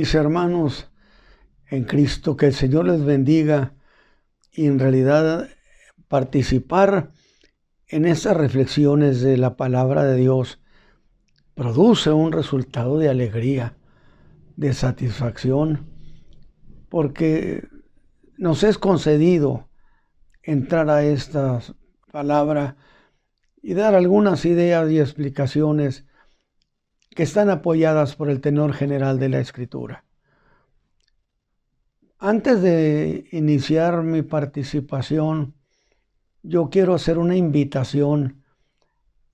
Mis hermanos en Cristo, que el Señor les bendiga y en realidad participar en estas reflexiones de la palabra de Dios produce un resultado de alegría, de satisfacción, porque nos es concedido entrar a esta palabra y dar algunas ideas y explicaciones que están apoyadas por el tenor general de la Escritura. Antes de iniciar mi participación, yo quiero hacer una invitación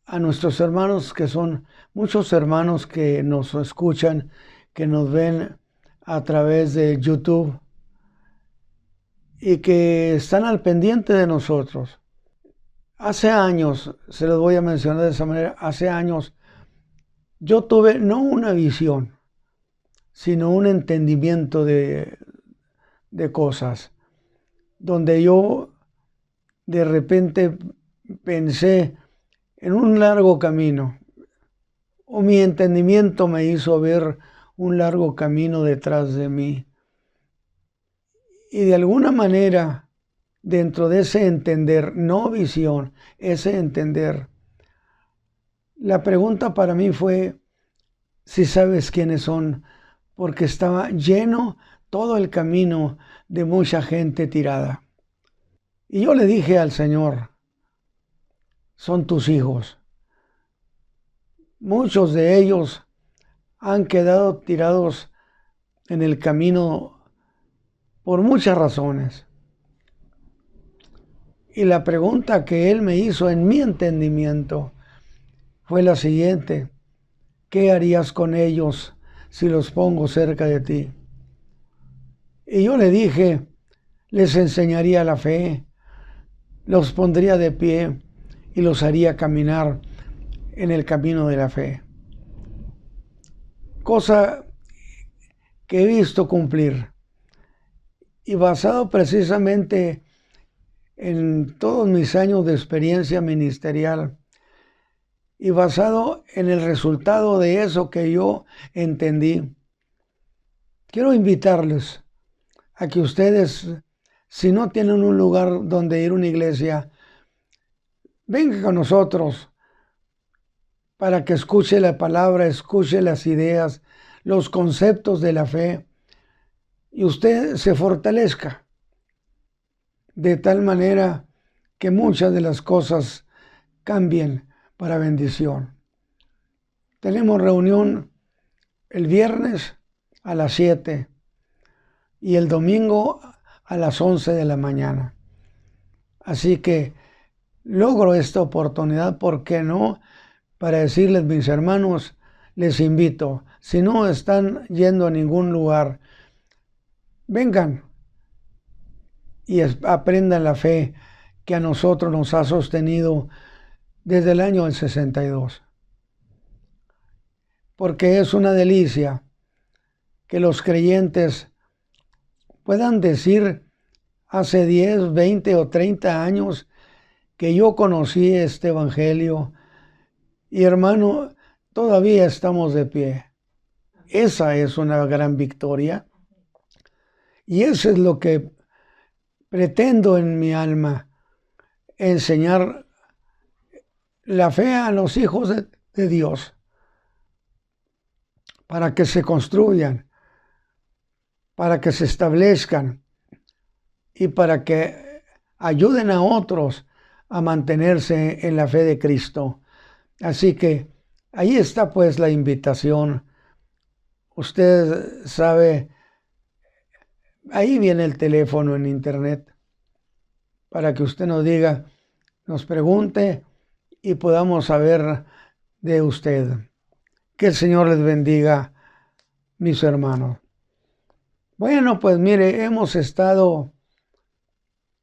a nuestros hermanos, que son muchos hermanos que nos escuchan, que nos ven a través de YouTube y que están al pendiente de nosotros. Hace años, se los voy a mencionar de esa manera, hace años yo tuve no una visión, sino un entendimiento de cosas, donde yo de repente pensé en un largo camino, o mi entendimiento me hizo ver un largo camino detrás de mí. Y de alguna manera, dentro de ese entender, no visión, ese entender, la pregunta para mí fue si sabes quiénes son, porque estaba lleno todo el camino de mucha gente tirada. Y yo le dije al Señor, son tus hijos. Muchos de ellos han quedado tirados en el camino por muchas razones. Y la pregunta que Él me hizo en mi entendimiento fue la siguiente: ¿qué harías con ellos si los pongo cerca de ti? Y yo le dije, les enseñaría la fe, los pondría de pie y los haría caminar en el camino de la fe. Cosa que he visto cumplir. Y basado precisamente en todos mis años de experiencia ministerial y basado en el resultado de eso que yo entendí, quiero invitarles a que ustedes, si no tienen un lugar donde ir a una iglesia, vengan con nosotros para que escuche la palabra, escuche las ideas, los conceptos de la fe, y usted se fortalezca de tal manera que muchas de las cosas cambien para bendición. Tenemos reunión el viernes a las 7 y el domingo a las 11 de la mañana. Así que logro esta oportunidad, ¿por qué no?, para decirles, mis hermanos, les invito, si no están yendo a ningún lugar, vengan y aprendan la fe que a nosotros nos ha sostenido desde el año del 62. Porque es una delicia que los creyentes puedan decir hace 10, 20 o 30 años que yo conocí este evangelio y, hermano, todavía estamos de pie. Esa es una gran victoria y eso es lo que pretendo en mi alma, enseñar la fe a los hijos de Dios para que se construyan, para que se establezcan y para que ayuden a otros a mantenerse en la fe de Cristo. Así que ahí está pues la invitación. Usted sabe, ahí viene el teléfono en internet para que usted nos diga, nos pregunte y podamos saber de usted. Que el Señor les bendiga, mis hermanos. Bueno, pues mire, hemos estado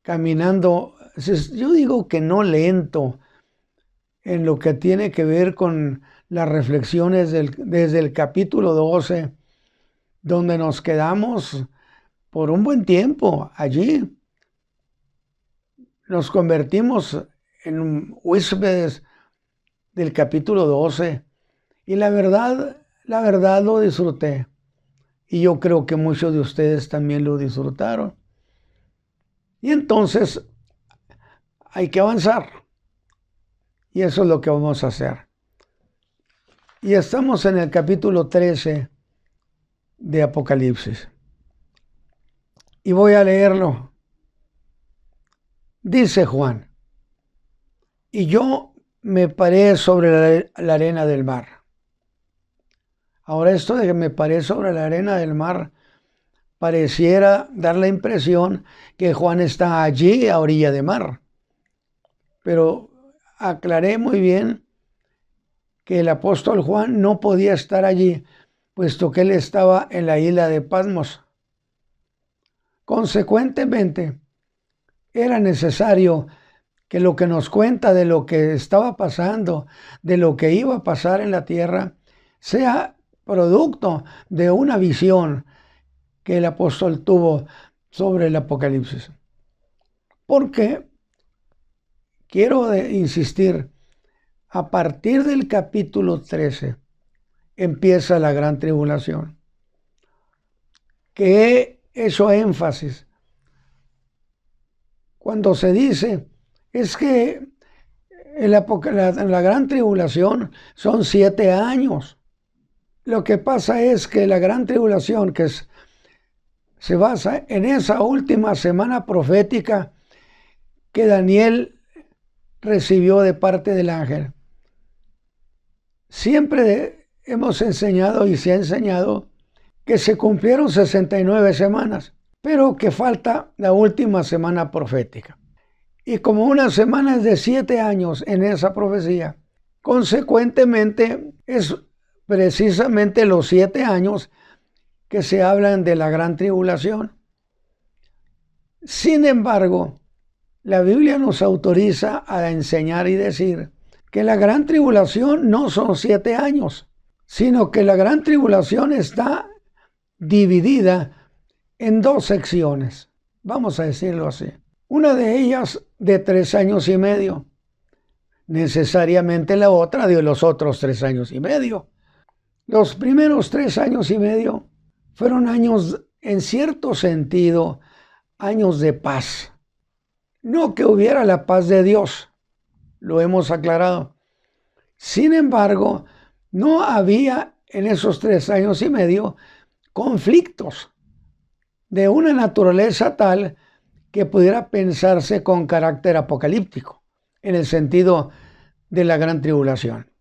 caminando, yo digo que no lento, en lo que tiene que ver con las reflexiones desde el capítulo 12, donde nos quedamos por un buen tiempo allí. Nos convertimos en huéspedes del capítulo 12 y la verdad lo disfruté. y yo creo que muchos de ustedes también lo disfrutaron. Y entonces hay que avanzar, y eso es lo que vamos a hacer. Y estamos en el capítulo 13 de Apocalipsis. Y voy a leerlo. Dice Juan: y yo me paré sobre la arena del mar. Ahora, esto de que me paré sobre la arena del mar pareciera dar la impresión que Juan está allí a orilla de mar. Pero aclaré muy bien que el apóstol Juan no podía estar allí, puesto que él estaba en la isla de Patmos. Consecuentemente, era necesario que lo que nos cuenta de lo que estaba pasando, de lo que iba a pasar en la tierra, sea producto de una visión que el apóstol tuvo sobre el Apocalipsis. Porque, quiero insistir, a partir del capítulo 13 empieza la gran tribulación, que he hecho énfasis cuando se dice es que la gran tribulación son 7 años. Lo que pasa es que la gran tribulación se basa en esa última semana profética que Daniel recibió de parte del ángel. Siempre hemos enseñado y se ha enseñado que se cumplieron 69 semanas, pero que falta la última semana profética. Y como una semana es de 7 años en esa profecía, consecuentemente es precisamente los 7 años que se hablan de la gran tribulación. Sin embargo, la Biblia nos autoriza a enseñar y decir que la gran tribulación no son 7 años, sino que la gran tribulación está dividida en 2 secciones, vamos a decirlo así. Una de ellas de 3 años y medio, necesariamente la otra de los otros 3 años y medio. Los primeros 3 años y medio fueron años, en cierto sentido, años de paz. No que hubiera la paz de Dios, lo hemos aclarado. Sin embargo, no había en esos 3 años y medio conflictos de una naturaleza tal que pudiera pensarse con carácter apocalíptico, en el sentido de la gran tribulación.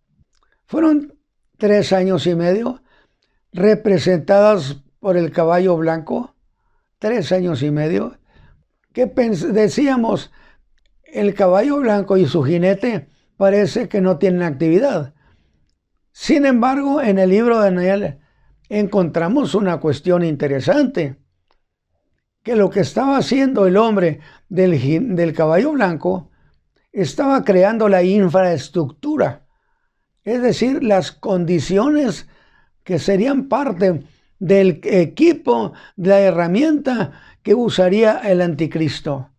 Fueron 3 años y medio representadas por el caballo blanco, 3 años y medio, que decíamos, el caballo blanco y su jinete parece que no tienen actividad. Sin embargo, en el libro de Daniel encontramos una cuestión interesante, que lo que estaba haciendo el hombre del caballo blanco estaba creando la infraestructura, es decir, las condiciones que serían parte del equipo, de la herramienta que usaría el anticristo,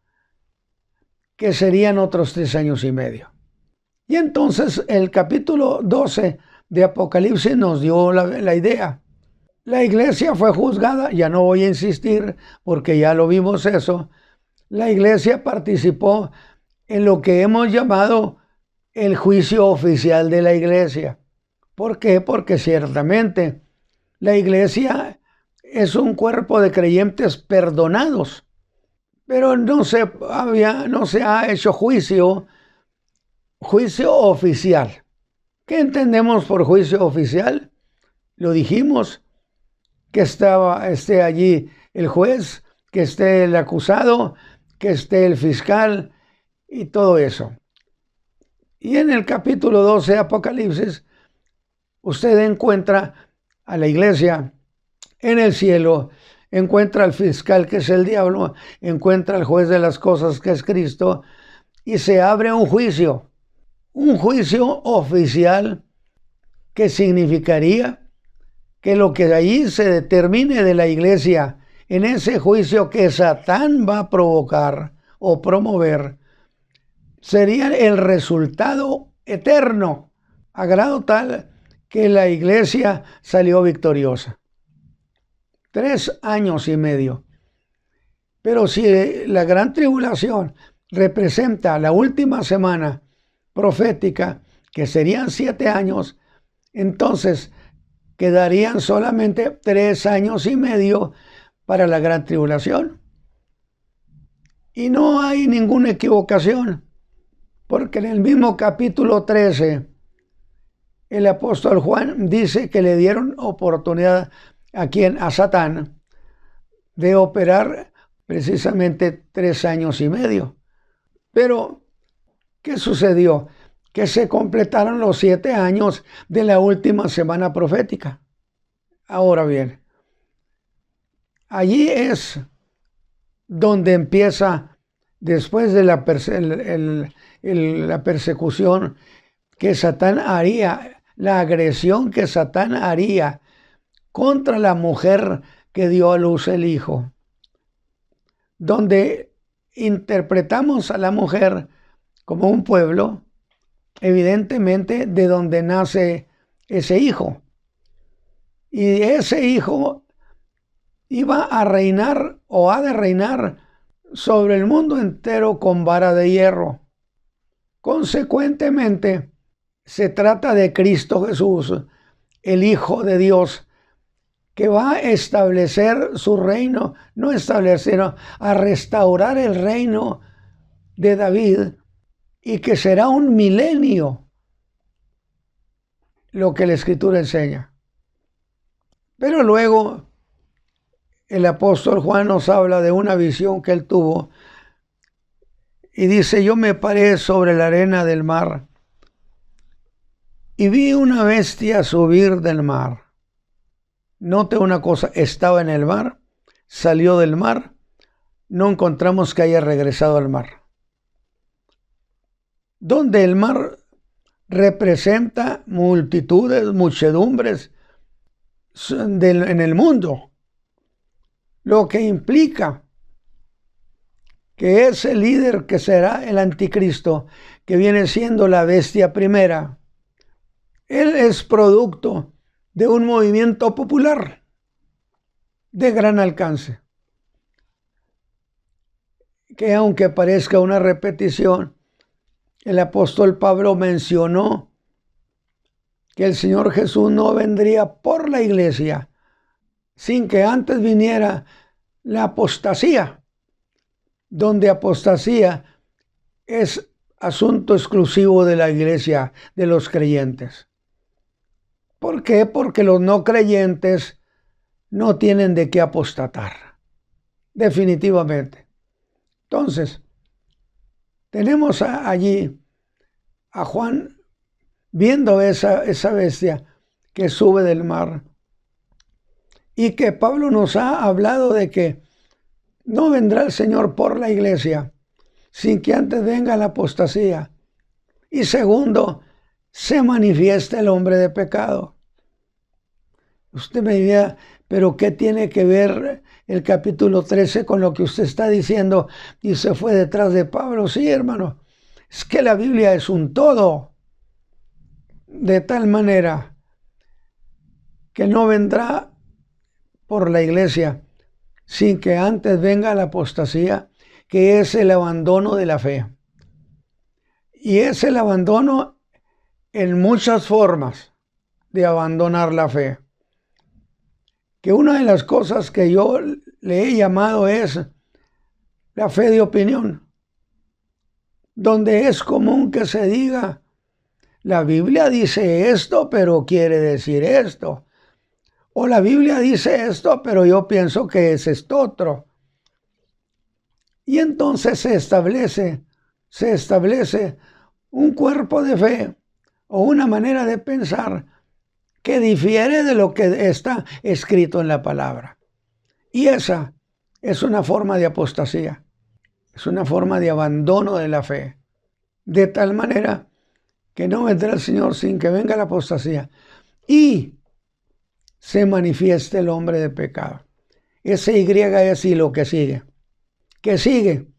que serían otros 3 años y medio. Y entonces el capítulo 12 de Apocalipsis nos dio la idea. La iglesia fue juzgada, ya no voy a insistir porque ya lo vimos eso. La iglesia participó en lo que hemos llamado el juicio oficial de la iglesia. ¿Por qué? Porque ciertamente la iglesia es un cuerpo de creyentes perdonados, pero no se ha hecho juicio oficial. ¿Qué entendemos por juicio oficial? Lo dijimos, que esté allí el juez, que esté el acusado, que esté el fiscal y todo eso. Y en el capítulo 12 de Apocalipsis, usted encuentra a la iglesia en el cielo, encuentra al fiscal, que es el diablo, encuentra al juez de las cosas, que es Cristo, y se abre un juicio oficial, que significaría que lo que allí se determine de la iglesia en ese juicio que Satán va a provocar o promover, sería el resultado eterno, a grado tal que la iglesia salió victoriosa. 3 años y medio. Pero si la gran tribulación representa la última semana profética, que serían 7 años, entonces quedarían solamente 3 años y medio para la gran tribulación. Y no hay ninguna equivocación, porque en el mismo capítulo 13, el apóstol Juan dice que le dieron oportunidad a Satán, de operar precisamente 3 años y medio. Pero, ¿qué sucedió? Que se completaron los 7 años de la última semana profética. Ahora bien, allí es donde empieza, después de la persecución que Satán haría, la agresión que Satán haría contra la mujer que dio a luz el hijo, donde interpretamos a la mujer como un pueblo, evidentemente de donde nace ese hijo. Y ese hijo iba a reinar o ha de reinar sobre el mundo entero con vara de hierro. Consecuentemente, se trata de Cristo Jesús, el Hijo de Dios, que va a establecer su reino, no establecer, sino a restaurar el reino de David, y que será un milenio, lo que la Escritura enseña. Pero luego el apóstol Juan nos habla de una visión que él tuvo y dice: yo me paré sobre la arena del mar y vi una bestia subir del mar. Note una cosa, estaba en el mar, salió del mar, no encontramos que haya regresado al mar. Donde el mar representa multitudes, muchedumbres en el mundo, lo que implica que ese líder que será el anticristo, que viene siendo la bestia primera, él es producto de un movimiento popular de gran alcance, que aunque parezca una repetición, el apóstol Pablo mencionó que el Señor Jesús no vendría por la iglesia sin que antes viniera la apostasía, donde apostasía es asunto exclusivo de la iglesia, de los creyentes. ¿Por qué? Porque los no creyentes no tienen de qué apostatar, definitivamente. Entonces, tenemos allí a Juan viendo esa bestia que sube del mar, y que Pablo nos ha hablado de que no vendrá el Señor por la iglesia sin que antes venga la apostasía, y segundo, se manifiesta el hombre de pecado. Usted me diría, pero ¿qué tiene que ver el capítulo 13 con lo que usted está diciendo? Y se fue detrás de Pablo. Sí, hermano, es que la Biblia es un todo, de tal manera que no vendrá por la iglesia sin que antes venga la apostasía, que es el abandono de la fe. Y es el abandono en muchas formas de abandonar la fe. Que una de las cosas que yo le he llamado es la fe de opinión, donde es común que se diga: la Biblia dice esto, pero quiere decir esto. O la Biblia dice esto, pero yo pienso que es esto otro. Y entonces se establece un cuerpo de fe o una manera de pensar que difiere de lo que está escrito en la palabra. Y esa es una forma de apostasía, es una forma de abandono de la fe, de tal manera que no vendrá el Señor sin que venga la apostasía y se manifieste el hombre de pecado. Ese Y es y lo que sigue. ¿Qué sigue?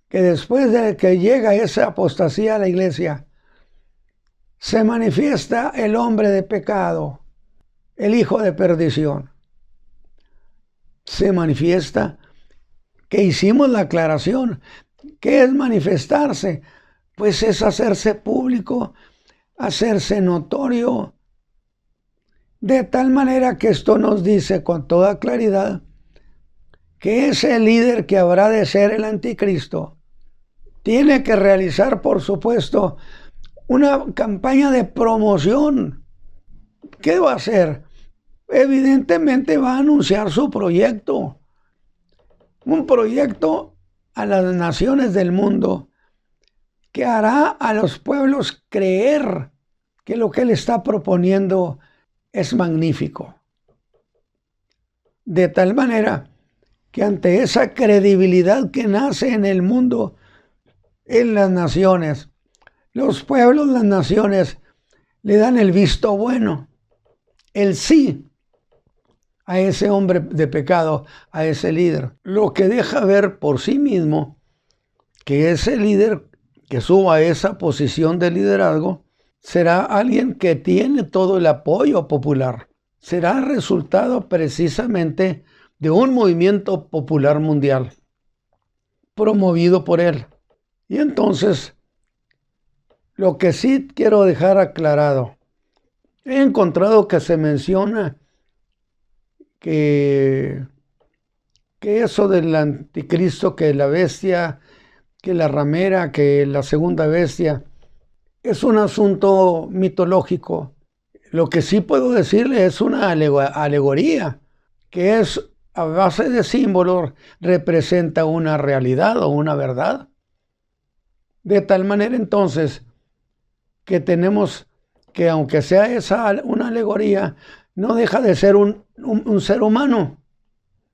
Que después de que llega esa apostasía a la iglesia, se manifiesta el hombre de pecado, el hijo de perdición. se manifiesta, que hicimos la aclaración. ¿Qué es manifestarse? Pues es hacerse público, hacerse notorio, de tal manera que esto nos dice con toda claridad que ese líder que habrá de ser el anticristo tiene que realizar, por supuesto, una campaña de promoción. ¿Qué va a hacer? Evidentemente va a anunciar su proyecto. Un proyecto a las naciones del mundo que hará a los pueblos creer que lo que él está proponiendo es magnífico. De tal manera que ante esa credibilidad que nace en el mundo, en las naciones, los pueblos, las naciones, le dan el visto bueno, el sí a ese hombre de pecado, a ese líder. Lo que deja ver por sí mismo que ese líder que suba a esa posición de liderazgo será alguien que tiene todo el apoyo popular. Será el resultado precisamente de un movimiento popular mundial promovido por él. Y entonces, lo que sí quiero dejar aclarado, he encontrado que se menciona que eso del anticristo, que la bestia, que la ramera, que la segunda bestia, es un asunto mitológico. Lo que sí puedo decirle es una alegoría, que es a base de símbolos, representa una realidad o una verdad. De tal manera entonces que tenemos que, aunque sea esa una alegoría, no deja de ser un ser humano,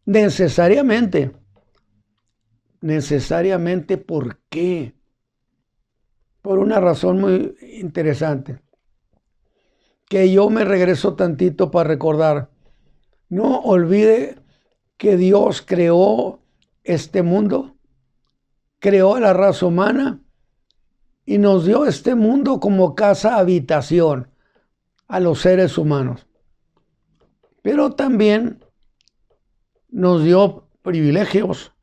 necesariamente. Necesariamente, ¿por qué? Por una razón muy interesante, que yo me regreso tantito para recordar. No olvide que Dios creó este mundo, creó a la raza humana y nos dio este mundo como casa habitación a los seres humanos. Pero también nos dio privilegios.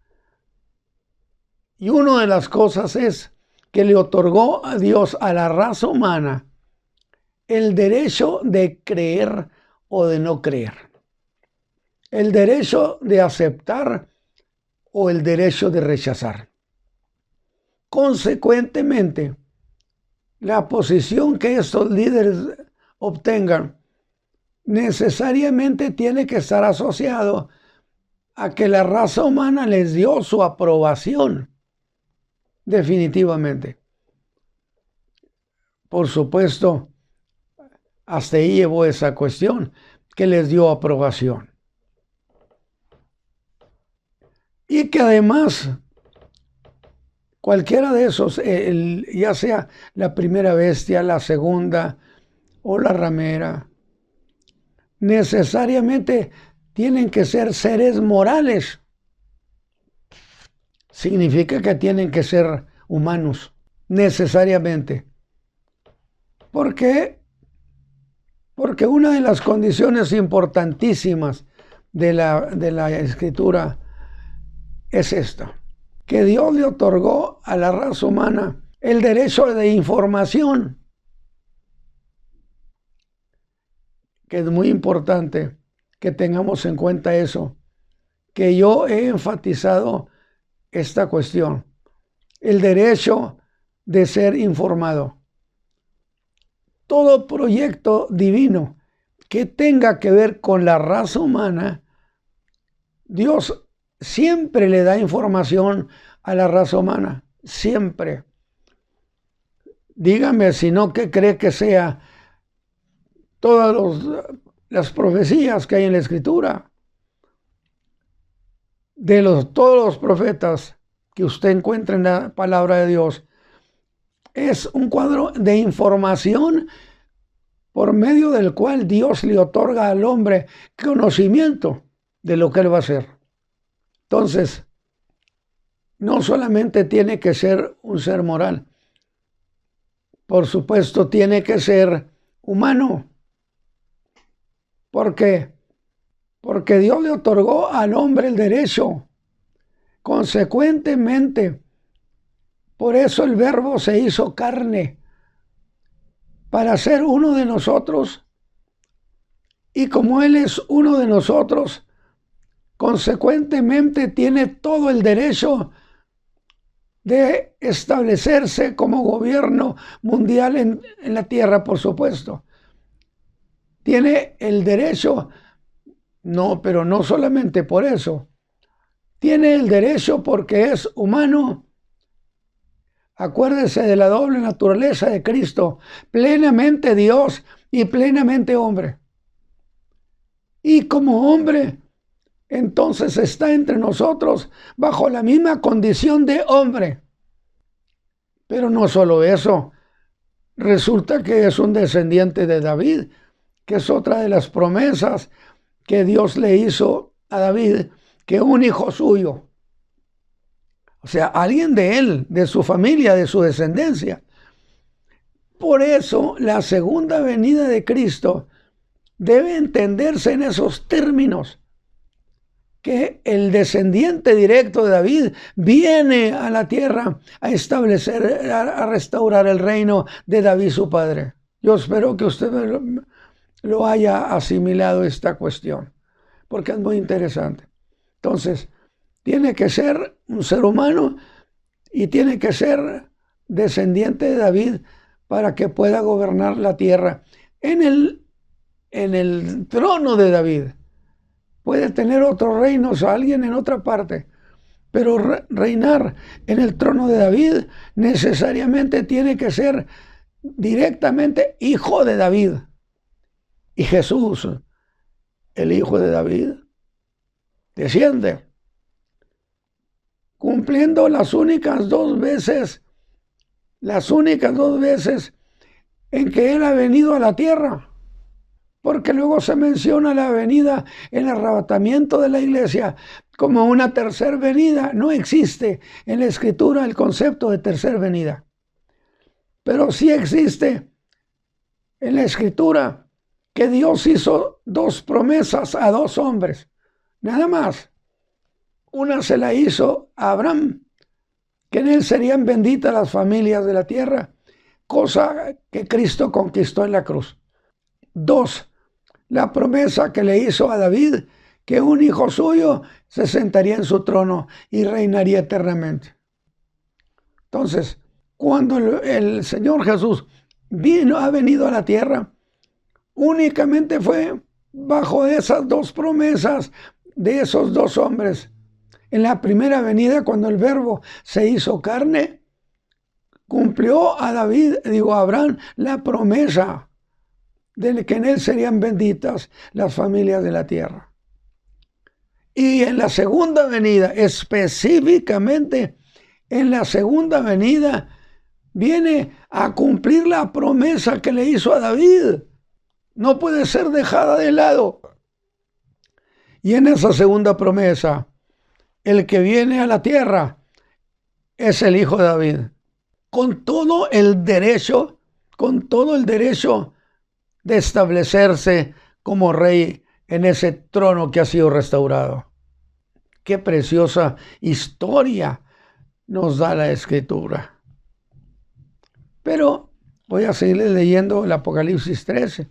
Y una de las cosas es que le otorgó a Dios a la raza humana el derecho de creer o de no creer. El derecho de aceptar o el derecho de rechazar. Consecuentemente, la posición que estos líderes obtengan necesariamente tiene que estar asociado a que la raza humana les dio su aprobación. Definitivamente. Por supuesto, hasta ahí llevó esa cuestión, que les dio aprobación. Y que además, cualquiera de esos, ya sea la primera bestia, la segunda o la ramera, necesariamente tienen que ser seres morales. Significa que tienen que ser humanos, necesariamente. ¿Por qué? Porque una de las condiciones importantísimas de la Escritura es esta, que Dios le otorgó a la raza humana el derecho de información, que es muy importante que tengamos en cuenta eso, que yo he enfatizado esta cuestión, el derecho de ser informado. Todo proyecto divino que tenga que ver con la raza humana, Dios siempre le da información a la raza humana, siempre. Dígame si no, ¿qué cree que sea todas las profecías que hay en la Escritura? De todos los profetas que usted encuentra en la palabra de Dios, es un cuadro de información por medio del cual Dios le otorga al hombre conocimiento de lo que él va a hacer. Entonces, no solamente tiene que ser un ser moral, por supuesto tiene que ser humano. ¿Por qué? porque Dios le otorgó al hombre el derecho. Consecuentemente, por eso el Verbo se hizo carne, para ser uno de nosotros. Y como Él es uno de nosotros, consecuentemente tiene todo el derecho de establecerse como gobierno mundial en la tierra, por supuesto. Tiene el derecho, no, pero no solamente por eso. Tiene el derecho porque es humano. Acuérdese de la doble naturaleza de Cristo, plenamente Dios y plenamente hombre. Y como hombre, entonces está entre nosotros bajo la misma condición de hombre. Pero no solo eso, resulta que es un descendiente de David, que es otra de las promesas que Dios le hizo a David, que un hijo suyo, o sea, alguien de él, de su familia, de su descendencia. Por eso la segunda venida de Cristo debe entenderse en esos términos, que el descendiente directo de David viene a la tierra a establecer, a restaurar el reino de David su padre. Yo espero que usted lo haya asimilado esta cuestión, porque es muy interesante. Entonces, tiene que ser un ser humano y tiene que ser descendiente de David para que pueda gobernar la tierra en el trono de David. Puede tener otros reinos o alguien en otra parte, pero reinar en el trono de David necesariamente tiene que ser directamente hijo de David. Y Jesús, el hijo de David, desciende, cumpliendo las únicas dos veces en que Él ha venido a la tierra. Porque luego se menciona la venida, el arrebatamiento de la iglesia como una tercer venida. No existe en la Escritura el concepto de tercer venida. Pero sí existe en la Escritura que Dios hizo dos promesas a dos hombres, nada más. Una se la hizo a Abraham, que en él serían benditas las familias de la tierra, cosa que Cristo conquistó en la cruz. Dos, la promesa que le hizo a David, que un hijo suyo se sentaría en su trono y reinaría eternamente. Entonces, cuando el Señor Jesús ha venido a la tierra, únicamente fue bajo esas dos promesas de esos dos hombres. En la primera venida, cuando el Verbo se hizo carne, cumplió a Abraham la promesa de que en él serían benditas las familias de la tierra. Y en la segunda venida, específicamente en la segunda venida, viene a cumplir la promesa que le hizo a David. No puede ser dejada de lado. Y en esa segunda promesa, el que viene a la tierra es el hijo de David, con todo el derecho de establecerse como rey en ese trono que ha sido restaurado. Qué preciosa historia nos da la Escritura. Pero voy a seguir leyendo el Apocalipsis 13.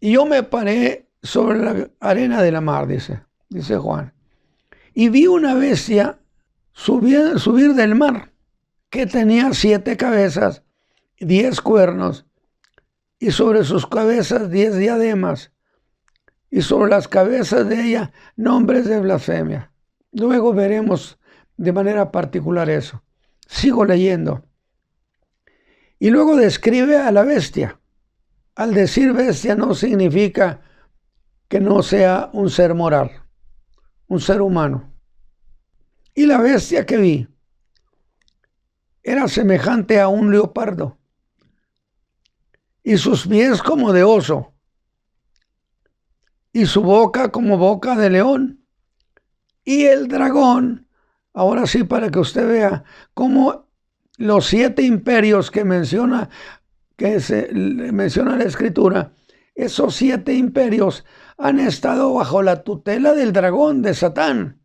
Y yo me paré sobre la arena de la mar, dice Juan, y vi una bestia subir del mar, que tenía 7 cabezas, 10 cuernos, y sobre sus cabezas 10 diademas, y sobre las cabezas de ella nombres de blasfemia. Luego veremos de manera particular eso. Sigo leyendo. Y luego describe a la bestia. Al decir bestia no significa que no sea un ser moral, un ser humano. Y la bestia que vi era semejante a un leopardo, y sus pies como de oso, y su boca como boca de león. Y el dragón, ahora sí, para que usted vea cómo los 7 imperios que menciona la Escritura, esos 7 imperios han estado bajo la tutela del dragón, de Satán.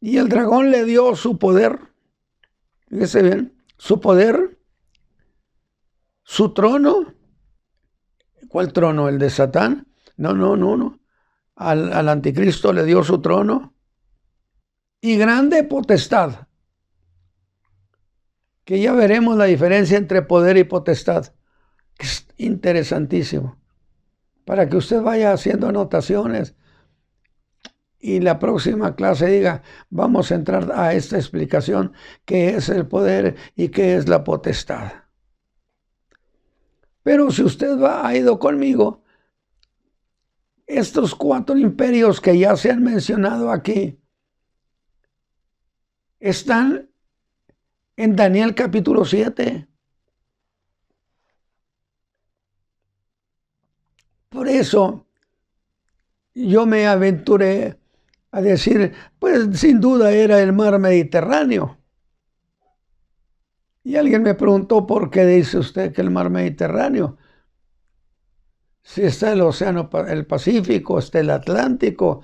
Y el dragón le dio su poder, fíjese bien, su poder, su trono. ¿Cuál trono? ¿El de Satán? No. Al anticristo le dio su trono y grande potestad, que ya veremos la diferencia entre poder y potestad, que es interesantísimo, para que usted vaya haciendo anotaciones y la próxima clase diga, vamos a entrar a esta explicación, qué es el poder y qué es la potestad. Pero si usted ha ido conmigo, estos 4 imperios que ya se han mencionado aquí están en Daniel capítulo 7. Por eso yo me aventuré a decir, pues sin duda era el mar Mediterráneo. Y alguien me preguntó, ¿por qué dice usted que el mar Mediterráneo? Si está el océano, el Pacífico, está el Atlántico.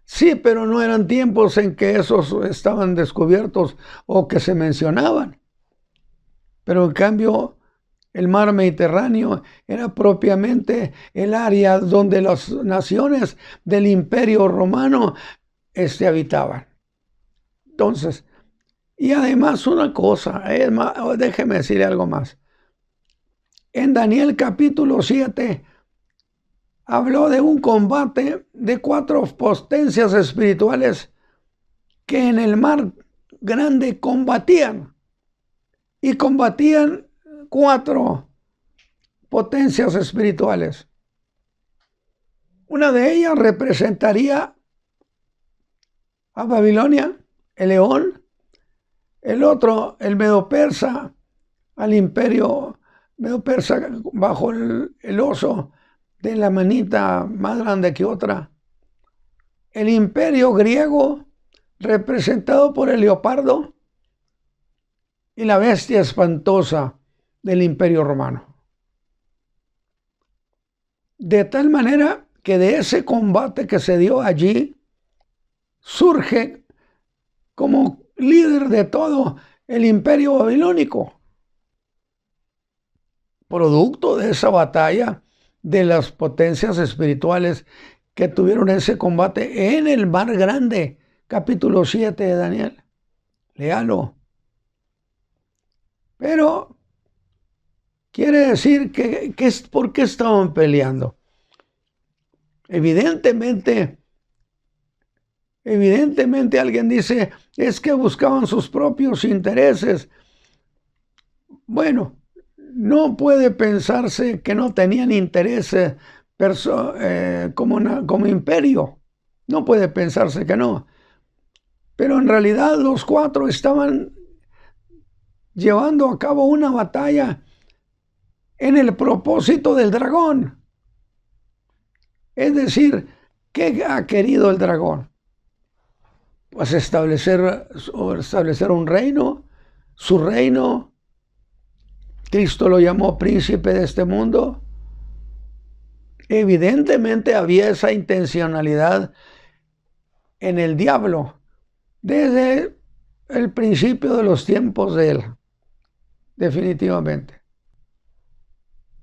Sí, pero no eran tiempos en que esos estaban descubiertos o que se mencionaban. Pero en cambio, el mar Mediterráneo era propiamente el área donde las naciones del Imperio Romano habitaban. Entonces, y además una cosa, déjeme decirle algo más. En Daniel capítulo 7 habló de un combate de 4 potencias espirituales que en el mar grande combatían. Y combatían 4 potencias espirituales. Una de ellas representaría a Babilonia, el león. El otro, el Medo-Persa, al imperio Medo-Persa bajo el oso de la manita más grande que otra. El imperio griego, representado por el leopardo, y la bestia espantosa del imperio romano. De tal manera que de ese combate que se dio allí, surge como líder de todo el imperio babilónico, producto de esa batalla de las potencias espirituales que tuvieron ese combate en el mar grande, capítulo 7 de Daniel. Léalo. Pero quiere decir que ¿por qué estaban peleando? Evidentemente alguien dice, es que buscaban sus propios intereses. Bueno, no puede pensarse que no tenían intereses como imperio. No puede pensarse que no. Pero en realidad los 4 estaban llevando a cabo una batalla en el propósito del dragón. Es decir, ¿qué ha querido el dragón? Pues establecer un reino, su reino. Cristo lo llamó príncipe de este mundo. Evidentemente había esa intencionalidad en el diablo desde el principio de los tiempos de él, definitivamente.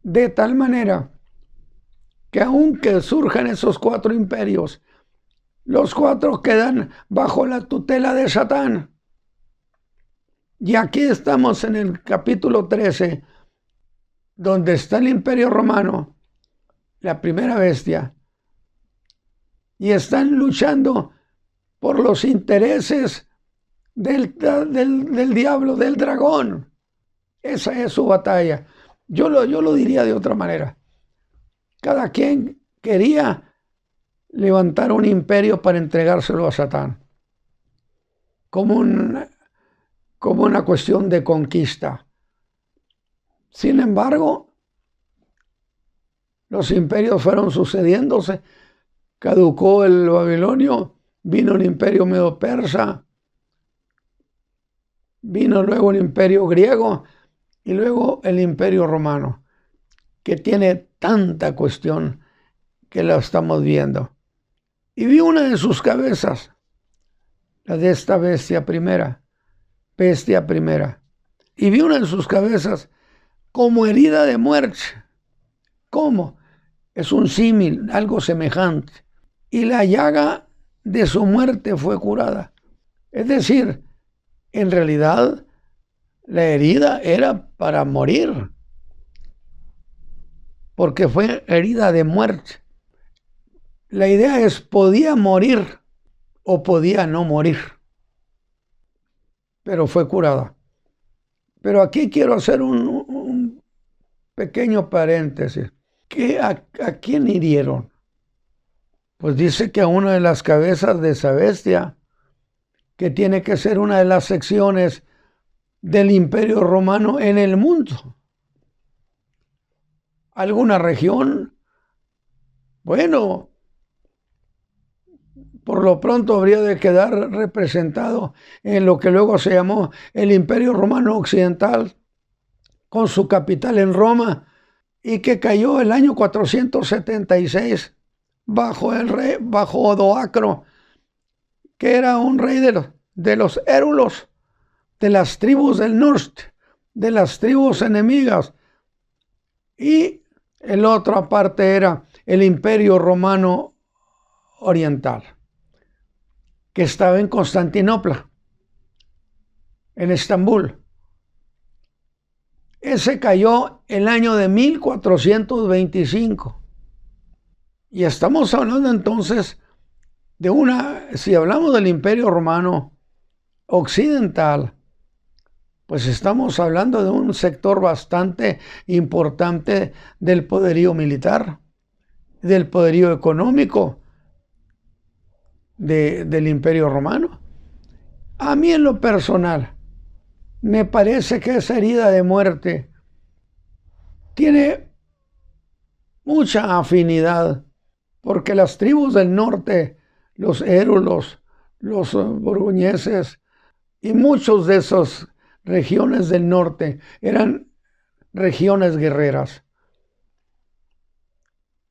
De tal manera que aunque surjan esos 4 imperios, los 4 quedan bajo la tutela de Satán. Y aquí estamos en el capítulo 13, donde está el imperio romano, la primera bestia, y están luchando por los intereses del diablo, del dragón. Esa es su batalla. Yo lo diría de otra manera. Cada quien quería levantar un imperio para entregárselo a Satán, como una cuestión de conquista. Sin embargo, los imperios fueron sucediéndose. Caducó el babilonio, vino el imperio medo-persa, vino luego el imperio griego y luego el imperio romano, que tiene tanta cuestión que la estamos viendo. Y vi una de sus cabezas, la de esta bestia primera, y vi una de sus cabezas como herida de muerte. ¿Cómo? Es un símil, algo semejante. Y la llaga de su muerte fue curada. Es decir, en realidad la herida era para morir, porque fue herida de muerte. La idea es, podía morir o podía no morir, pero fue curada. Pero aquí quiero hacer un pequeño paréntesis. ¿A quién hirieron? Pues dice que a una de las cabezas de esa bestia, que tiene que ser una de las secciones del Imperio Romano en el mundo. ¿Alguna región? Bueno, por lo pronto habría de quedar representado en lo que luego se llamó el Imperio Romano Occidental, con su capital en Roma, y que cayó el año 476 bajo Odoacro, que era un rey de los érulos, de las tribus del norte, de las tribus enemigas. Y el otra parte era el Imperio Romano Oriental, que estaba en Constantinopla, en Estambul. Ese cayó el año de 1425. Y estamos hablando entonces de si hablamos del Imperio Romano Occidental, pues estamos hablando de un sector bastante importante del poderío militar, del poderío económico del Imperio Romano. A mí en lo personal, me parece que esa herida de muerte tiene mucha afinidad, porque las tribus del norte, los érulos, los borgoñeses y muchos de esas regiones del norte eran regiones guerreras.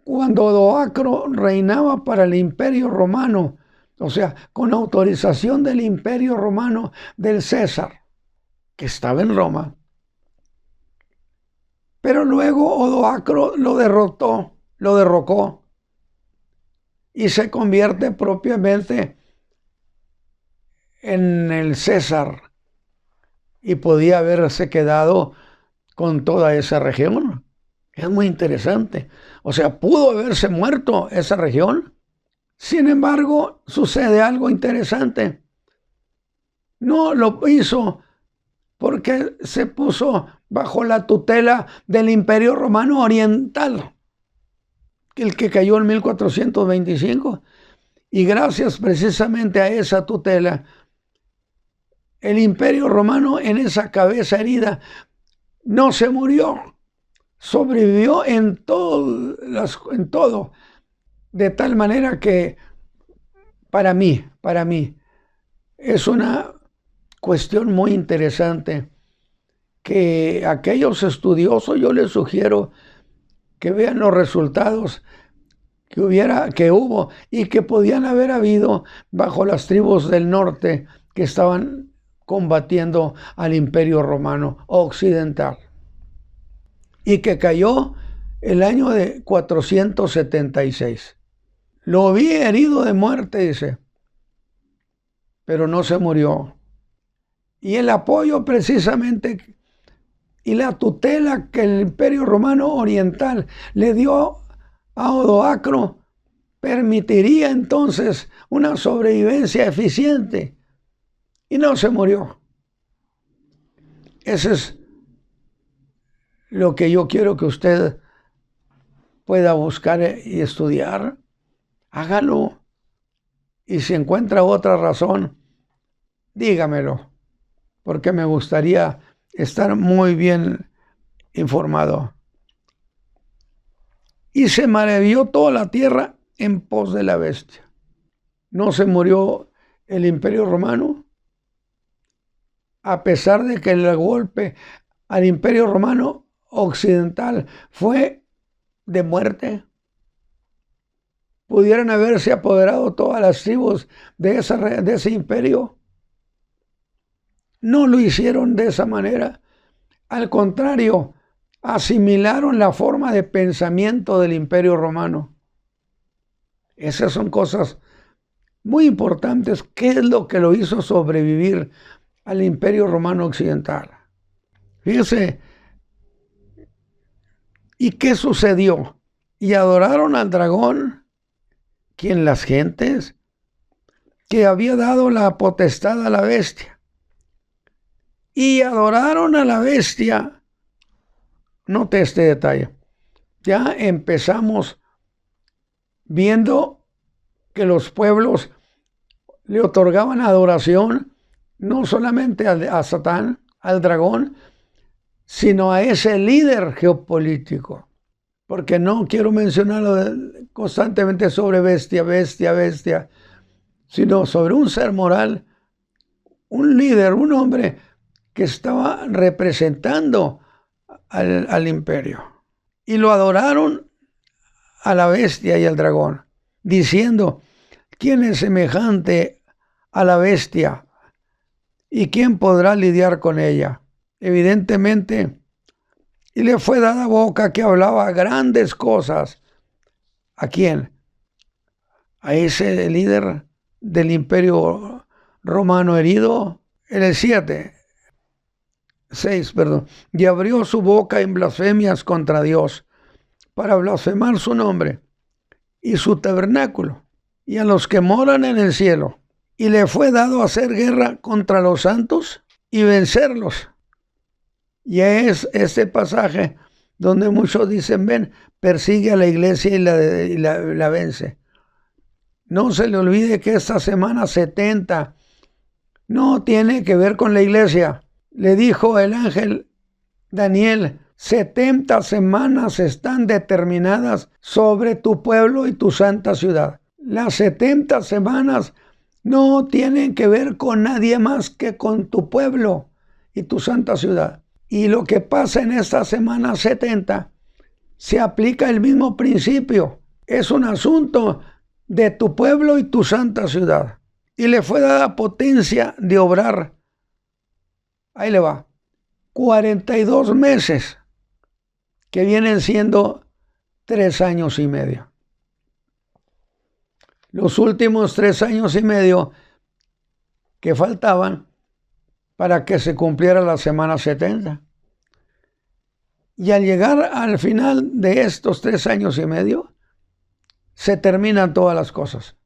Cuando Odoacro reinaba para el Imperio Romano, o sea, con autorización del Imperio Romano del César, que estaba en Roma, pero luego Odoacro lo derrocó y se convierte propiamente en el César, y podía haberse quedado con toda esa región. Es muy interesante. O sea, pudo haberse muerto esa región. Sin embargo, sucede algo interesante. No lo hizo porque se puso bajo la tutela del Imperio Romano Oriental, el que cayó en 1425. Y gracias precisamente a esa tutela, el Imperio Romano, en esa cabeza herida, no se murió, sobrevivió en todo, de tal manera que para mí, es una cuestión muy interesante que aquellos estudiosos, yo les sugiero que vean los resultados que hubo y que podían haber habido bajo las tribus del norte que estaban combatiendo al Imperio Romano Occidental, y que cayó el año de 476. Lo vi herido de muerte, dice, pero no se murió. Y el apoyo precisamente y la tutela que el Imperio Romano Oriental le dio a Odoacro permitiría entonces una sobrevivencia eficiente, y no se murió. Ese es lo que yo quiero que usted pueda buscar y estudiar. Hágalo. Y si encuentra otra razón, dígamelo, porque me gustaría estar muy bien informado. Y se maravilló toda la tierra en pos de la bestia. No se murió el Imperio Romano, a pesar de que el golpe al Imperio Romano Occidental fue de muerte. Pudieran haberse apoderado todas las tribus de ese imperio. No lo hicieron de esa manera. Al contrario, asimilaron la forma de pensamiento del Imperio Romano. Esas son cosas muy importantes. ¿Qué es lo que lo hizo sobrevivir al Imperio Romano Occidental? Fíjese, ¿y qué sucedió? Y adoraron al dragón, quien las gentes, que había dado la potestad a la bestia. Y adoraron a la bestia. Note este detalle. Ya empezamos viendo que los pueblos le otorgaban adoración no solamente a Satán, al dragón, sino a ese líder geopolítico. Porque no quiero mencionarlo constantemente sobre bestia, bestia, bestia, sino sobre un ser moral, un líder, un hombre que estaba representando al imperio. Y lo adoraron a la bestia y al dragón, diciendo: ¿quién es semejante a la bestia? ¿Y quién podrá lidiar con ella? Evidentemente, y le fue dada boca que hablaba grandes cosas. ¿A quién? A ese líder del imperio romano herido. En el 6, y abrió su boca en blasfemias contra Dios, para blasfemar su nombre y su tabernáculo, y a los que moran en el cielo. Y le fue dado hacer guerra contra los santos y vencerlos. Y es este pasaje donde muchos dicen: ven, persigue a la iglesia y la vence. No se le olvide que esta semana 70 no tiene que ver con la iglesia. Le dijo el ángel Daniel: 70 semanas están determinadas sobre tu pueblo y tu santa ciudad. Las 70 semanas no tienen que ver con nadie más que con tu pueblo y tu santa ciudad. Y lo que pasa en esta semana 70 se aplica el mismo principio. Es un asunto de tu pueblo y tu santa ciudad. Y le fue dada potencia de obrar. Ahí le va. 42 meses, que vienen siendo 3 años y medio. Los últimos 3 años y medio que faltaban para que se cumpliera la semana 70. Y al llegar al final de estos 3 años y medio, se terminan todas las cosas.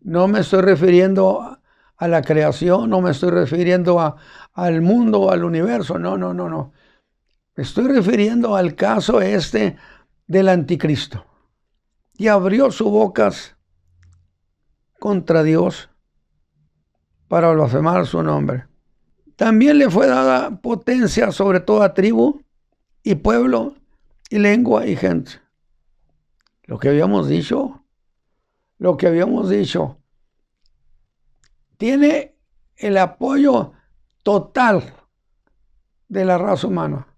No me estoy refiriendo a la creación, no me estoy refiriendo al mundo, al universo, no. Me estoy refiriendo al caso del anticristo. Y abrió sus bocas contra Dios para blasfemar su nombre. También le fue dada potencia sobre toda tribu y pueblo y lengua y gente. Lo que habíamos dicho. Tiene el apoyo total de la raza humana.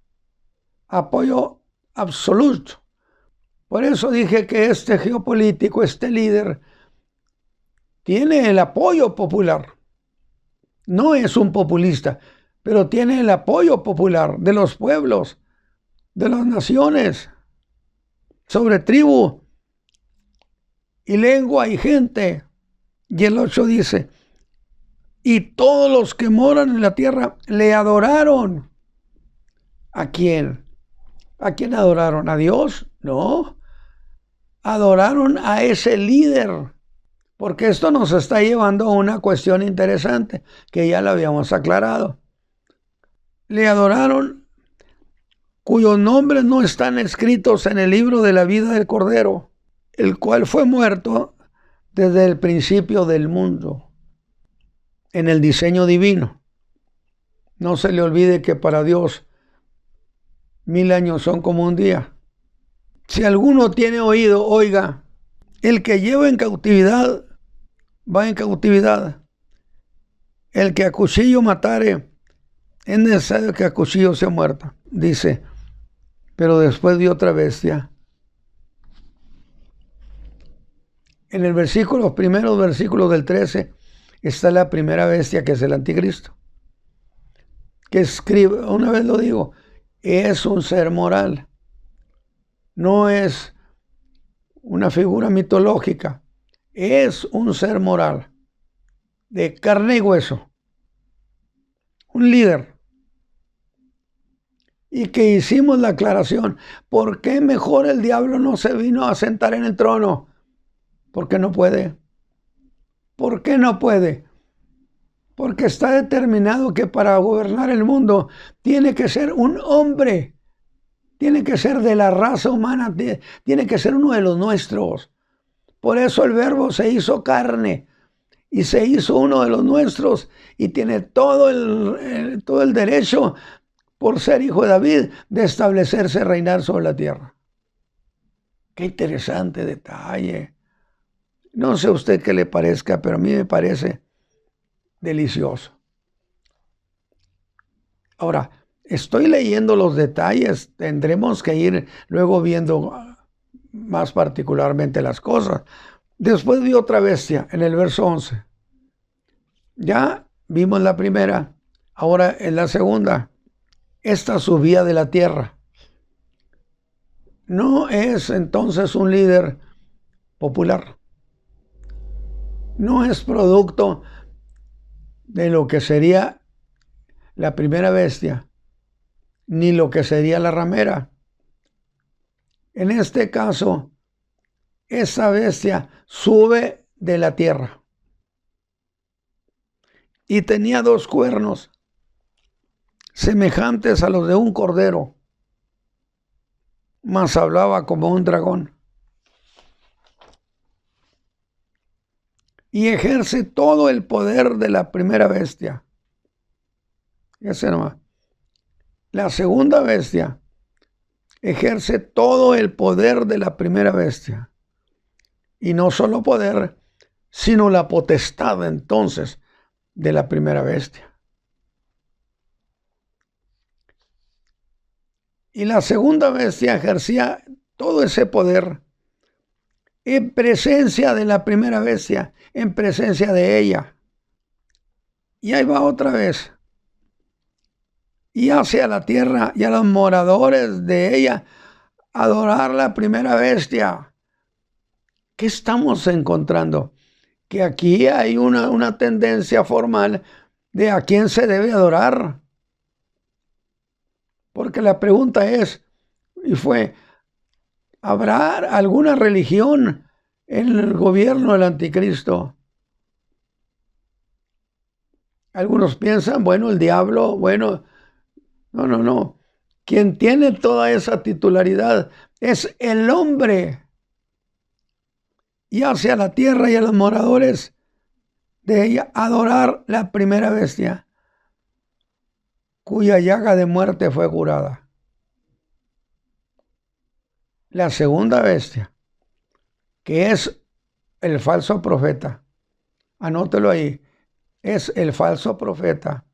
Apoyo absoluto. Por eso dije que este geopolítico, este líder, tiene el apoyo popular. No es un populista, pero tiene el apoyo popular de los pueblos, de las naciones, sobre tribu y lengua y gente. Y el 8 dice: y todos los que moran en la tierra le adoraron. ¿A quién? ¿A quién adoraron? ¿A Dios? No. Adoraron a ese líder. Porque esto nos está llevando a una cuestión interesante que ya la habíamos aclarado. Le adoraron cuyos nombres no están escritos en el libro de la vida del Cordero, el cual fue muerto desde el principio del mundo, en el diseño divino. No se le olvide que para Dios 1000 años son como un día. Si alguno tiene oído, oiga. El que lleva en cautividad, va en cautividad. El que a cuchillo matare, es necesario que a cuchillo sea muerto. Dice Pero después vi otra bestia. En los primeros versículos del 13 está la primera bestia, que es el anticristo, que escribe, una vez lo digo, es un ser moral, no es una figura mitológica, es un ser moral, de carne y hueso, un líder. Y que hicimos la aclaración, ¿por qué mejor el diablo no se vino a sentar en el trono? Porque no puede. ¿Por qué no puede? Porque está determinado que para gobernar el mundo tiene que ser un hombre, tiene que ser de la raza humana, tiene que ser uno de los nuestros. Por eso el Verbo se hizo carne y se hizo uno de los nuestros y tiene todo el derecho, por ser hijo de David, de establecerse, reinar sobre la tierra. Qué interesante detalle. No sé a usted qué le parezca, pero a mí me parece delicioso. Ahora, estoy leyendo los detalles, tendremos que ir luego viendo más particularmente las cosas. Después vi otra bestia en el verso 11. Ya vimos la primera, ahora en la segunda. Esta subía de la tierra. No es entonces un líder popular. No es producto de lo que sería la primera bestia, ni lo que sería la ramera. En este caso, esa bestia sube de la tierra y tenía 2 cuernos semejantes a los de un cordero, mas hablaba como un dragón. Y ejerce todo el poder de la primera bestia. Ese nomás. La segunda bestia ejerce todo el poder de la primera bestia. Y no solo poder, sino la potestad entonces de la primera bestia. Y la segunda bestia ejercía todo ese poder en presencia de la primera bestia, en presencia de ella. Y ahí va otra vez. Y hace a la tierra y a los moradores de ella adorar la primera bestia. ¿Qué estamos encontrando? Que aquí hay una tendencia formal de a quién se debe adorar. Porque la pregunta es, y fue, ¿habrá alguna religión en el gobierno del anticristo? Algunos piensan, bueno, el diablo, bueno, no. Quien tiene toda esa titularidad es el hombre. Y hace a la tierra y a los moradores de ella adorar la primera bestia, cuya llaga de muerte fue curada. La segunda bestia, que es el falso profeta, anótelo ahí, es el falso profeta.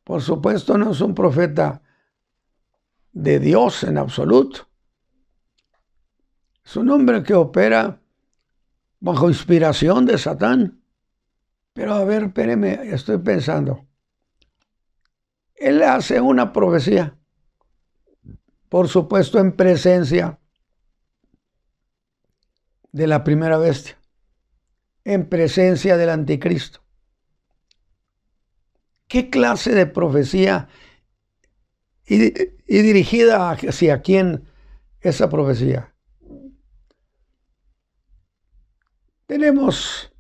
Por supuesto, no es un profeta de Dios en absoluto. Es un hombre que opera bajo inspiración de Satán. Pero a ver, espéreme, estoy pensando. Él hace una profecía, por supuesto en presencia de la primera bestia, en presencia del anticristo. ¿Qué clase de profecía y dirigida hacia quién esa profecía? Tenemos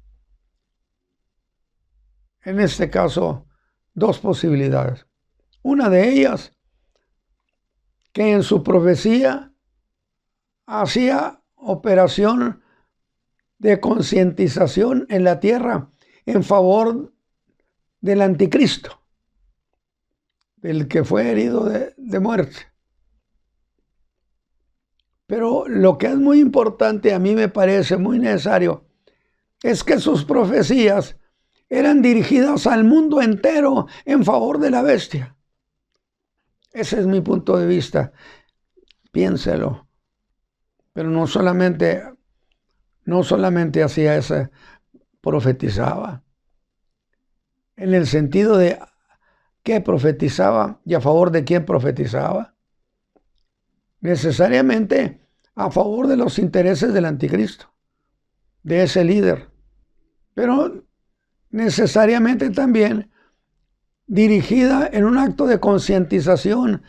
en este caso 2 posibilidades. Una de ellas, que en su profecía hacía operación de concientización en la tierra en favor del anticristo, del que fue herido de muerte. Pero lo que es muy importante, a mí me parece muy necesario, es que sus profecías eran dirigidas al mundo entero en favor de la bestia. Ese es mi punto de vista. Piénselo. Pero no solamente hacía eso, profetizaba. En el sentido de qué profetizaba y a favor de quién profetizaba. Necesariamente a favor de los intereses del anticristo, de ese líder. Pero necesariamente también dirigida en un acto de concientización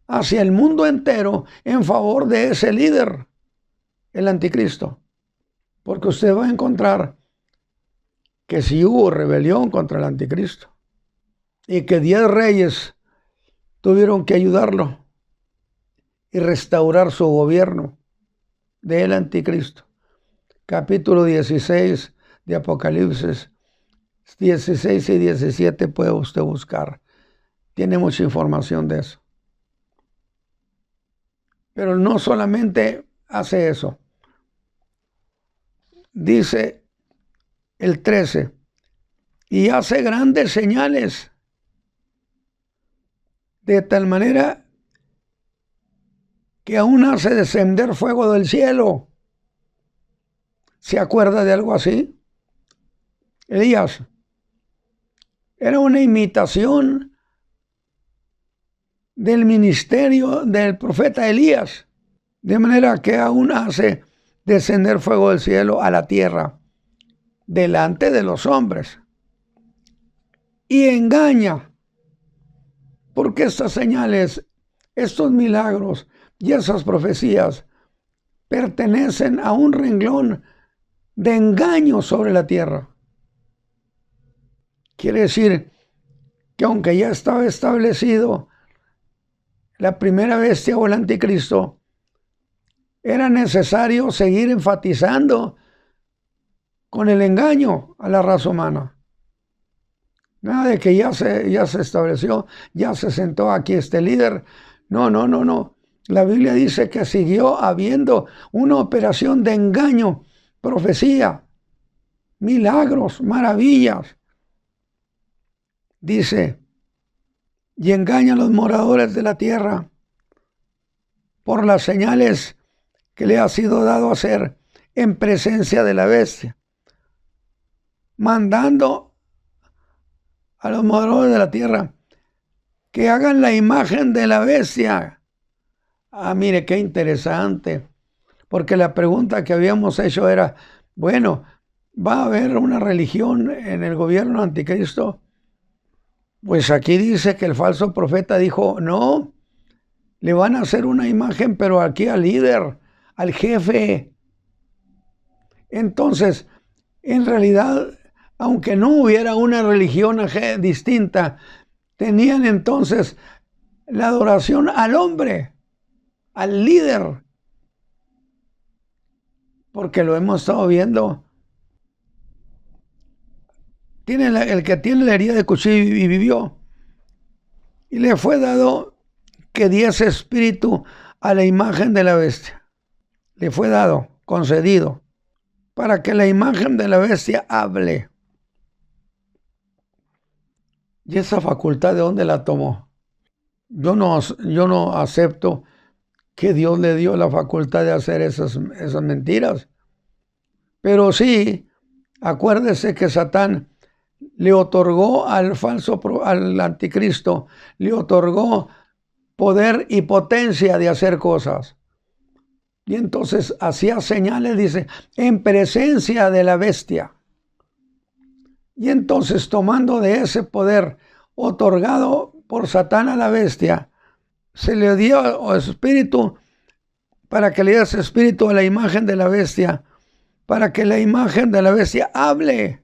hacia el mundo entero en favor de ese líder, el anticristo. Porque usted va a encontrar que si hubo rebelión contra el anticristo y que 10 reyes tuvieron que ayudarlo y restaurar su gobierno del anticristo. Capítulo 16 de Apocalipsis, 16 y 17 puede usted buscar. Tiene mucha información de eso. Pero no solamente hace eso. Dice el 13, y hace grandes señales, de tal manera que aún hace descender fuego del cielo. ¿Se acuerda de algo así? Elías era una imitación del ministerio del profeta Elías, de manera que aún hace descender fuego del cielo a la tierra delante de los hombres y engaña, porque estas señales, estos milagros y esas profecías pertenecen a un renglón de engaño sobre la tierra. Quiere decir que aunque ya estaba establecido la primera bestia o el anticristo, era necesario seguir enfatizando con el engaño a la raza humana. Nada de que ya se estableció, ya se sentó aquí este líder. No. La Biblia dice que siguió habiendo una operación de engaño, profecía, milagros, maravillas. Dice, y engaña a los moradores de la tierra por las señales que le ha sido dado hacer en presencia de la bestia, mandando a los moradores de la tierra que hagan la imagen de la bestia. Ah, mire, qué interesante, porque la pregunta que habíamos hecho era, bueno, ¿va a haber una religión en el gobierno anticristo? Pues aquí dice que el falso profeta dijo, no, le van a hacer una imagen, pero aquí al líder, al jefe. Entonces, en realidad, aunque no hubiera una religión distinta, tenían entonces la adoración al hombre, al líder, porque lo hemos estado viendo. El que tiene la herida de cuchillo y vivió, y le fue dado que diese espíritu a la imagen de la bestia. Le fue dado, concedido, para que la imagen de la bestia hable. ¿Y esa facultad de dónde la tomó? Yo no acepto que Dios le dio la facultad de hacer esas mentiras. Pero sí, acuérdese que Satán le otorgó al anticristo, le otorgó poder y potencia de hacer cosas. Y entonces hacía señales, dice, en presencia de la bestia. Y entonces, tomando de ese poder otorgado por Satán a la bestia, se le dio espíritu para que le diese espíritu a la imagen de la bestia, para que la imagen de la bestia hable,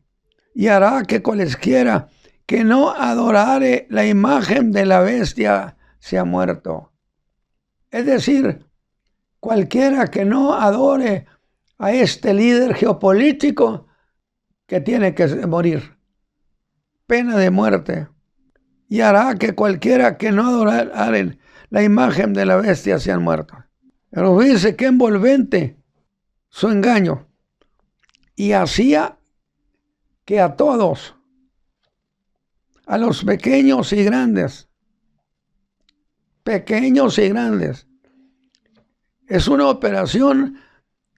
y hará que cualesquiera que no adorare la imagen de la bestia sea muerto. Es decir, cualquiera que no adore a este líder geopolítico, que tiene que morir, pena de muerte, y hará que cualquiera que no adorare la imagen de la bestia sean muertos. Pero fíjense qué envolvente su engaño, y hacía que a todos, a los pequeños y grandes, pequeños y grandes. Es una operación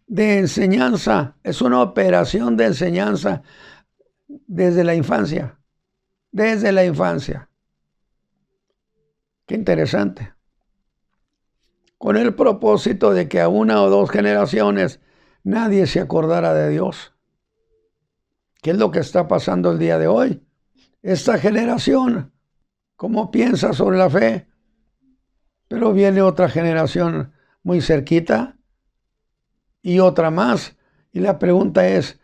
de enseñanza, es una operación de enseñanza desde la infancia, desde la infancia. Qué interesante. Con el propósito de que a una o dos generaciones nadie se acordara de Dios. ¿Qué es lo que está pasando el día de hoy? Esta generación, ¿cómo piensa sobre la fe? Pero viene otra generación muy cerquita y otra más. Y la pregunta es,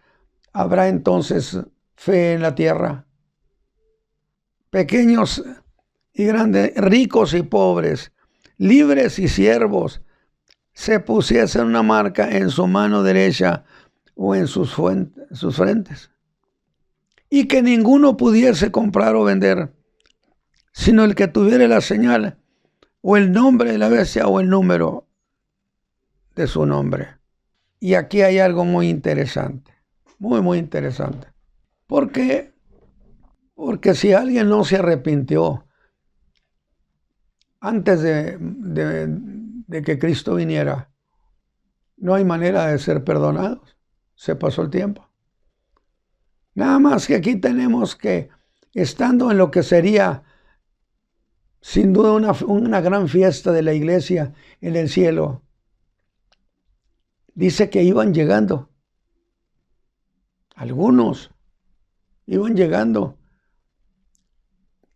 ¿habrá entonces fe en la tierra? Pequeños y grandes, ricos y pobres, libres y siervos, se pusiesen una marca en su mano derecha o en sus frentes. Y que ninguno pudiese comprar o vender, sino el que tuviera la señal o el nombre de la bestia o el número de su nombre. Y aquí hay algo muy interesante, muy interesante. ¿Por qué? Porque si alguien no se arrepintió antes de que Cristo viniera, no hay manera de ser perdonados. Se pasó el tiempo. Nada más que aquí tenemos que, estando en lo que sería sin duda una gran fiesta de la iglesia en el cielo, dice que iban llegando. Algunos iban llegando.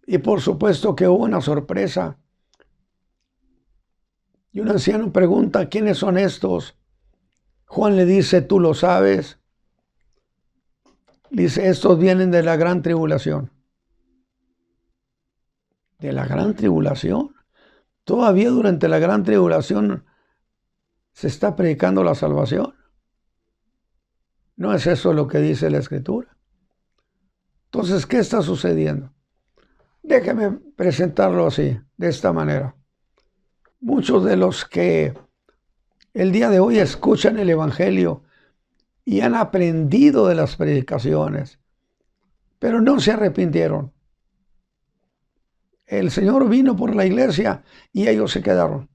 Y por supuesto que hubo una sorpresa. Y un anciano pregunta, ¿quiénes son estos? Juan le dice, ¿tú lo sabes? Dice, estos vienen de la gran tribulación. ¿De la gran tribulación? Todavía durante la gran tribulación se está predicando la salvación. ¿No es eso lo que dice la Escritura? Entonces, ¿qué está sucediendo? Déjeme presentarlo así, de esta manera. Muchos de los que el día de hoy escuchan el Evangelio y han aprendido de las predicaciones, pero no se arrepintieron. El Señor vino por la iglesia y ellos se quedaron.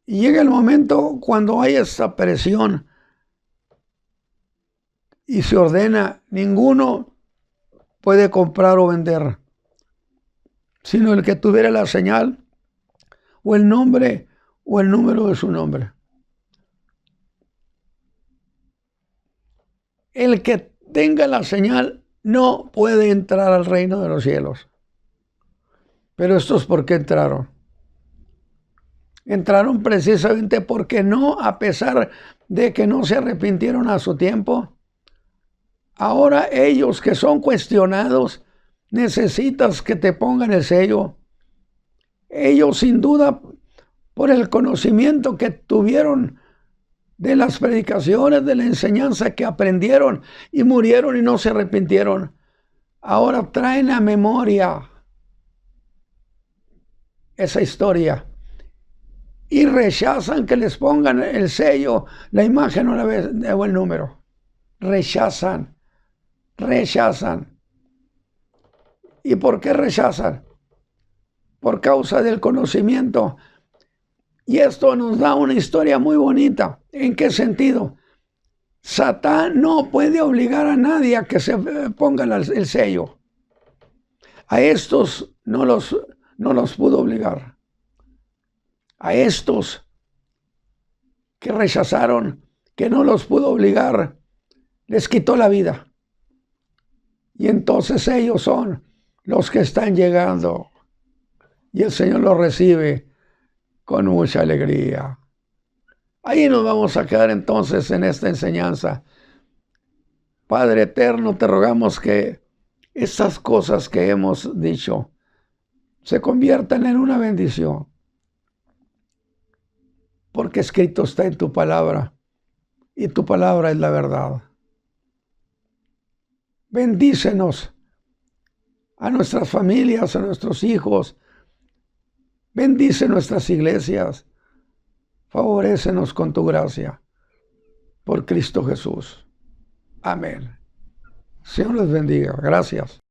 Y llega el momento cuando hay esta presión y se ordena, ninguno puede comprar o vender, sino el que tuviera la señal o el nombre o el número de su nombre. El que tenga la señal no puede entrar al reino de los cielos. Pero estos, ¿por qué entraron? Entraron precisamente porque no, a pesar de que no se arrepintieron a su tiempo, ahora ellos que son cuestionados, necesitas que te pongan el sello. Ellos sin duda, por el conocimiento que tuvieron de las predicaciones, de la enseñanza que aprendieron y murieron y no se arrepintieron, ahora traen a memoria esa historia y rechazan que les pongan el sello, la imagen o el número. Rechazan. ¿Y por qué rechazan? Por causa del conocimiento. Y esto nos da una historia muy bonita. ¿En qué sentido? Satán no puede obligar a nadie a que se ponga el sello. A estos no los pudo obligar. A estos que rechazaron, que no los pudo obligar, les quitó la vida. Y entonces ellos son los que están llegando. Y el Señor los recibe con mucha alegría. Ahí nos vamos a quedar entonces en esta enseñanza. Padre eterno, te rogamos que estas cosas que hemos dicho se conviertan en una bendición. Porque escrito está en tu palabra, y tu palabra es la verdad. Bendícenos a nuestras familias, a nuestros hijos. Bendice nuestras iglesias. Favorécenos con tu gracia. Por Cristo Jesús. Amén. Señor les bendiga. Gracias.